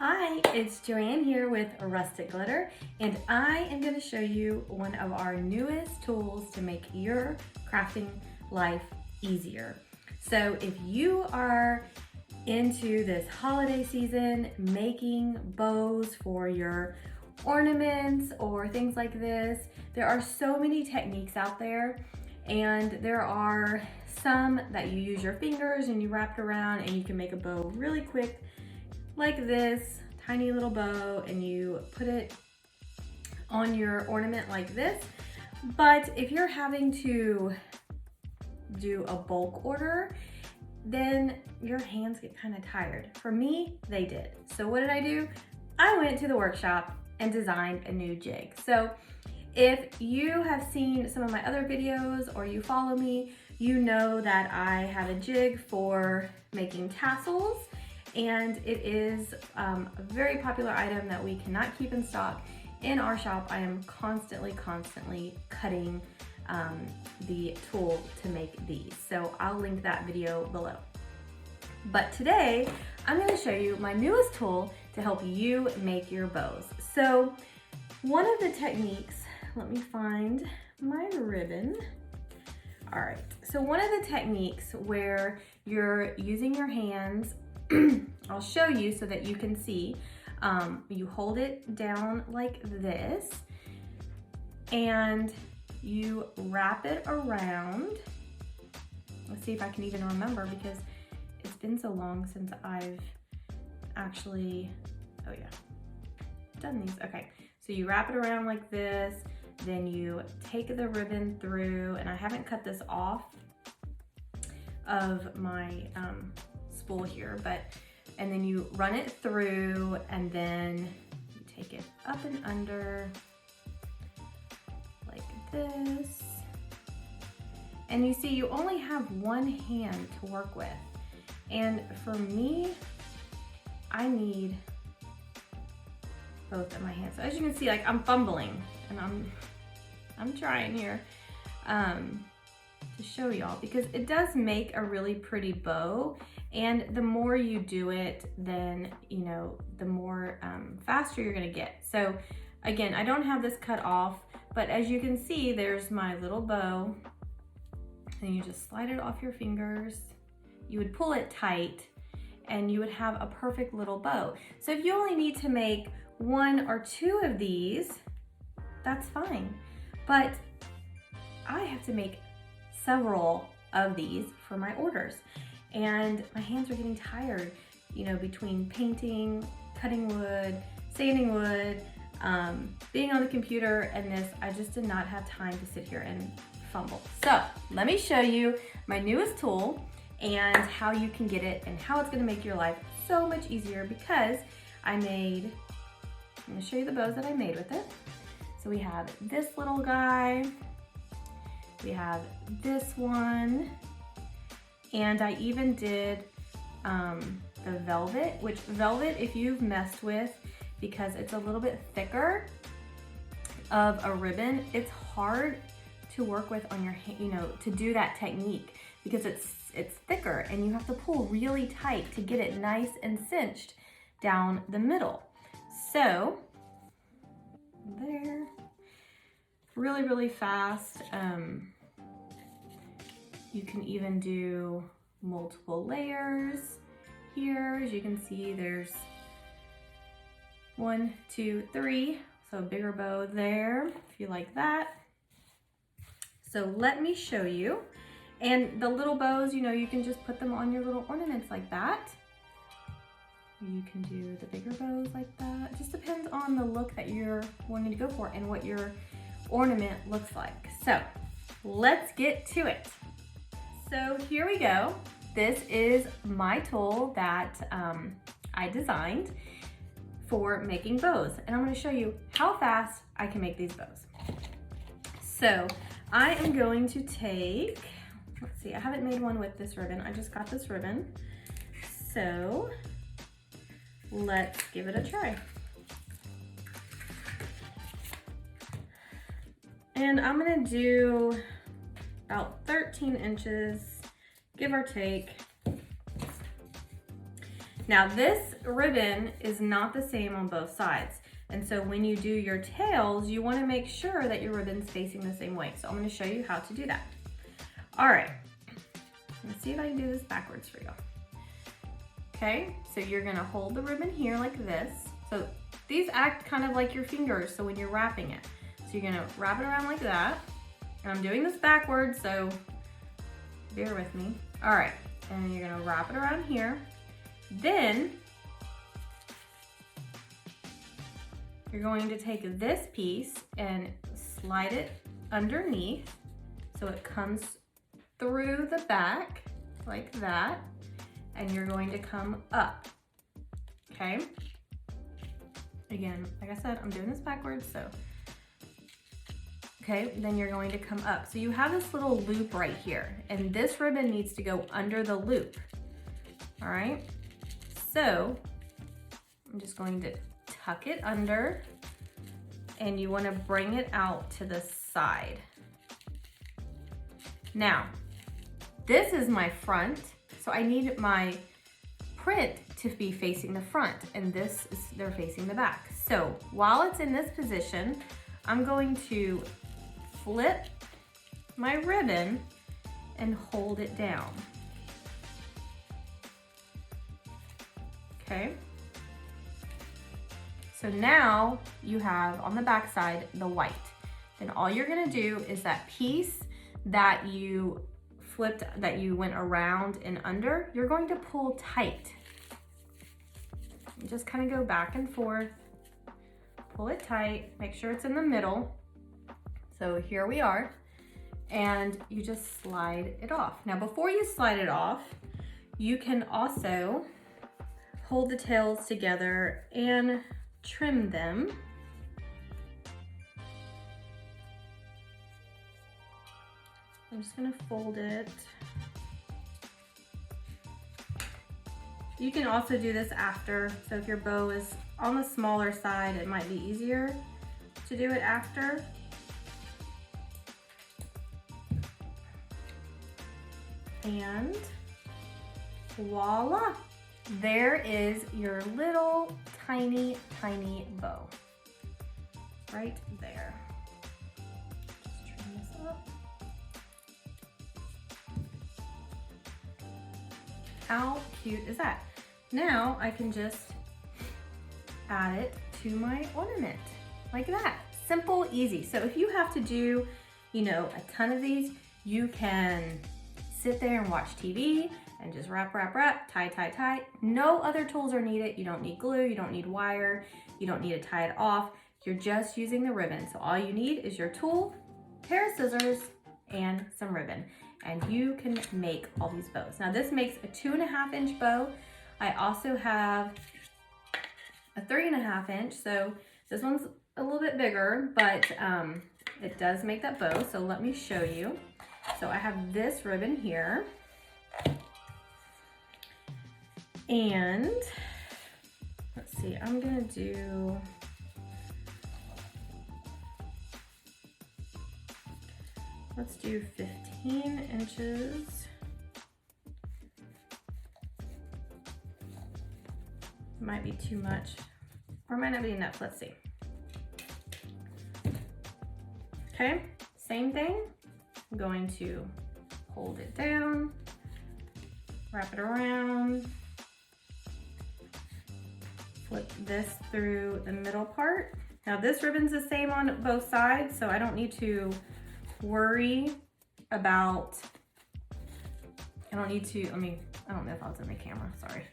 Hi, it's Joanne here with Rustic Glitter, and I am going to show you one of our newest tools to make your crafting life easier. So if you are into this holiday season, making bows for your ornaments or things like this, there are so many techniques out there, and there are some that you use your fingers and you wrap it around and you can make a bow really quick like this tiny little bow, and you put it on your ornament like this. But if you're having to do a bulk order, then your hands get kind of tired. For me, they did. So what did I do? I went to the workshop and designed a new jig. So if you have seen some of my other videos or you follow me, you know that I have a jig for making tassels. And it is a very popular item that we cannot keep in stock in our shop. I am constantly cutting the tool to make these. So I'll link that video below. But today, I'm going to show you my newest tool to help you make your bows. So one of the techniques, let me find my ribbon. All right, so one of the techniques where you're using your hands, I'll show you so that you can see. You hold it down like this and you wrap it around. Let's see if I can even remember, because it's been so long since I've actually, oh yeah, done these. Okay, so you wrap it around like this, then you take the ribbon through, and I haven't cut this off of my spool here, and then you run it through, and then you take it up and under like this. And you see, you only have one hand to work with. And for me, I need both of my hands. So as you can see, like, I'm fumbling, and I'm trying here to show y'all, because it does make a really pretty bow. And the more you do it, then, you know, the more faster you're gonna get. So again, I don't have this cut off, but as you can see, there's my little bow, and you just slide it off your fingers. You would pull it tight, and you would have a perfect little bow. So if you only need to make one or two of these, that's fine. But I have to make several of these for my orders, and my hands are getting tired, you know, between painting, cutting wood, sanding wood, being on the computer, and this. I just did not have time to sit here and fumble. So let me show you my newest tool and how you can get it and how it's gonna make your life so much easier, because I'm gonna show you the bows that I made with it. So we have this little guy, we have this one, and I even did the velvet, which velvet, if you've messed with, because it's a little bit thicker of a ribbon, it's hard to work with on your hand, you know, to do that technique, because it's thicker and you have to pull really tight to get it nice and cinched down the middle. So there, really fast. You can even do multiple layers here. As you can see, there's 1, 2, 3, so a bigger bow there if you like that. So let me show you. And the little bows, you know, you can just put them on your little ornaments like that. You can do the bigger bows like that. It just depends on the look that you're wanting to go for and what your ornament looks like. So let's get to it. So here we go. This is my tool that I designed for making bows, and I'm going to show you how fast I can make these bows. So I am going to take, let's see, I haven't made one with this ribbon. I just got this ribbon. So let's give it a try. And I'm gonna do about 13 inches, give or take. Now this ribbon is not the same on both sides. And so when you do your tails, you wanna make sure that your ribbon's facing the same way. So I'm gonna show you how to do that. All right, let's see if I can do this backwards for you. Okay, so you're gonna hold the ribbon here like this. So these act kind of like your fingers, so when you're wrapping it. So you're gonna wrap it around like that. And I'm doing this backwards, so bear with me. All right, and you're gonna wrap it around here. Then you're going to take this piece and slide it underneath so it comes through the back like that, and you're going to come up, okay? Again, like I said, I'm doing this backwards, so. Okay, then you're going to come up. So you have this little loop right here, and this ribbon needs to go under the loop, all right? So I'm just going to tuck it under, and you wanna bring it out to the side. Now, this is my front, so I need my print to be facing the front, and they're facing the back. So while it's in this position, I'm going to flip my ribbon and hold it down. Okay. So now you have on the back side the white. Then all you're gonna do is that piece that you flipped, that you went around and under, you're going to pull tight. Just kind of go back and forth, pull it tight, make sure it's in the middle. So here we are, and you just slide it off. Now before you slide it off, you can also hold the tails together and trim them. I'm just gonna fold it. You can also do this after. So if your bow is on the smaller side, it might be easier to do it after. And voila, there is your little tiny, tiny bow right there. Just trim this up. How cute is that? Now I can just add it to my ornament like that. Simple, easy. So if you have to do, you know, a ton of these, you can sit there and watch TV and just wrap, wrap, wrap, tie, tie, tie. No other tools are needed. You don't need glue, you don't need wire, you don't need to tie it off. You're just using the ribbon. So all you need is your tool, pair of scissors, and some ribbon. And you can make all these bows. Now this makes a 2.5 inch bow. I also have a 3.5 inch. So this one's a little bit bigger, but it does make that bow. So let me show you. So I have this ribbon here. And let's see, I'm gonna do, let's do 15 inches. Might be too much, or might not be enough, let's see. Okay, same thing. I'm going to hold it down, wrap it around, flip this through the middle part. Now this ribbon's the same on both sides, so I don't need to worry about, I don't know if I was in the camera, sorry.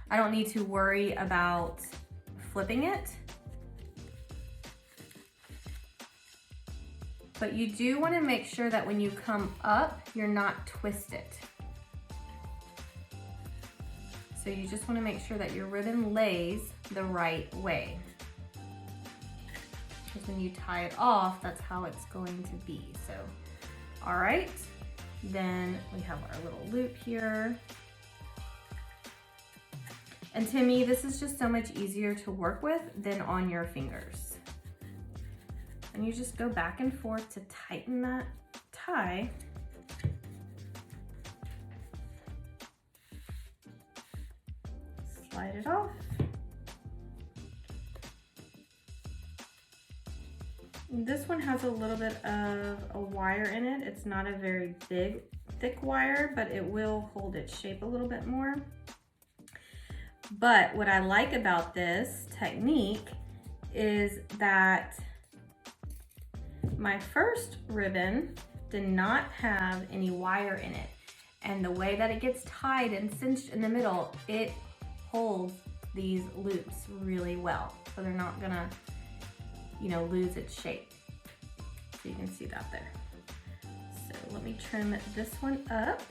I don't need to worry about flipping it. But you do want to make sure that when you come up, you're not twisted. So you just want to make sure that your ribbon lays the right way. Because when you tie it off, that's how it's going to be. So, all right, then we have our little loop here. And to me, this is just so much easier to work with than on your fingers. And you just go back and forth to tighten that tie. slide it off. This one has a little bit of a wire in it. It's not a very big, thick wire, but it will hold its shape a little bit more. But what I like about this technique is that my first ribbon did not have any wire in it. And the way that it gets tied and cinched in the middle, it holds these loops really well. So they're not gonna, you know, lose its shape. So you can see that there. So let me trim this one up.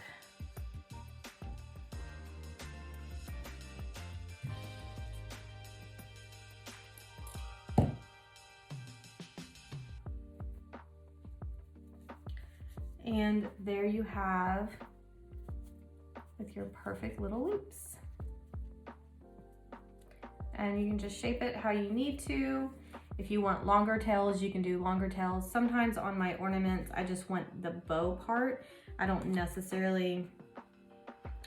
And there you have with your perfect little loops. And you can just shape it how you need to. If you want longer tails, you can do longer tails. Sometimes on my ornaments, I just want the bow part. I don't necessarily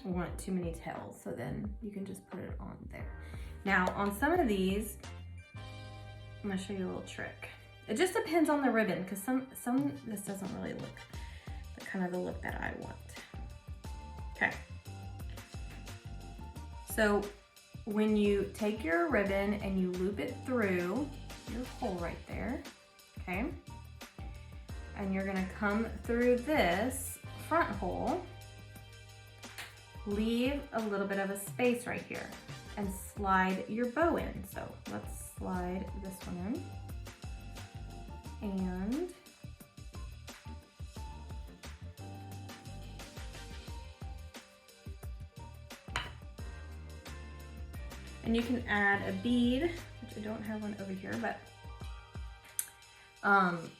want too many tails, so then you can just put it on there. Now, on some of these, I'm gonna show you a little trick. It just depends on the ribbon, because some this doesn't really look the kind of the look that I want. Okay. So when you take your ribbon and you loop it through your hole right there, okay? And you're gonna come through this front hole, leave a little bit of a space right here and slide your bow in. So let's slide this one in. And you can add a bead, which I don't have one over here, but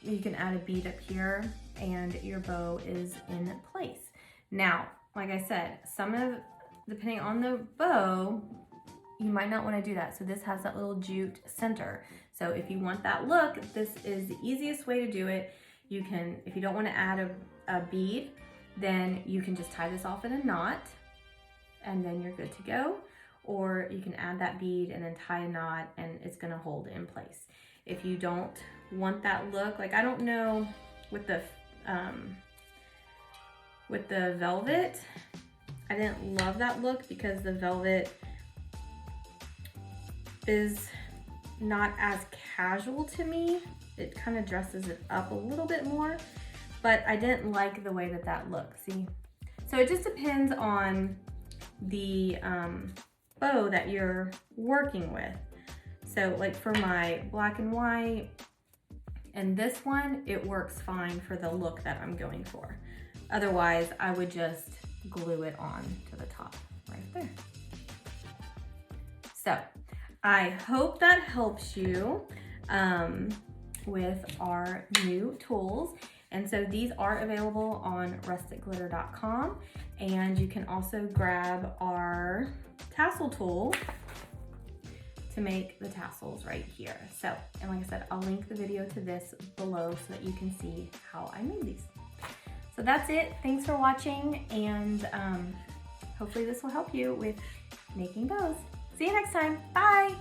you can add a bead up here and your bow is in place. Now, like I said, depending on the bow, you might not want to do that. So this has that little jute center. So if you want that look, this is the easiest way to do it. You can, if you don't want to add a bead, then you can just tie this off in a knot and then you're good to go. Or you can add that bead and then tie a knot and it's gonna hold in place. If you don't want that look, like I don't know with the velvet, I didn't love that look because the velvet is not as casual to me. It kind of dresses it up a little bit more, but I didn't like the way that that looked, see? So it just depends on the bow that you're working with. So like for my black and white and this one, it works fine for the look that I'm going for. Otherwise, I would just glue it on to the top right there. So I hope that helps you with our new tools. And so these are available on rusticglitter.com, and you can also grab our tassel tool to make the tassels right here. So, and like I said, I'll link the video to this below so that you can see how I made these. So that's it. Thanks for watching, and hopefully this will help you with making bows. See you next time. Bye.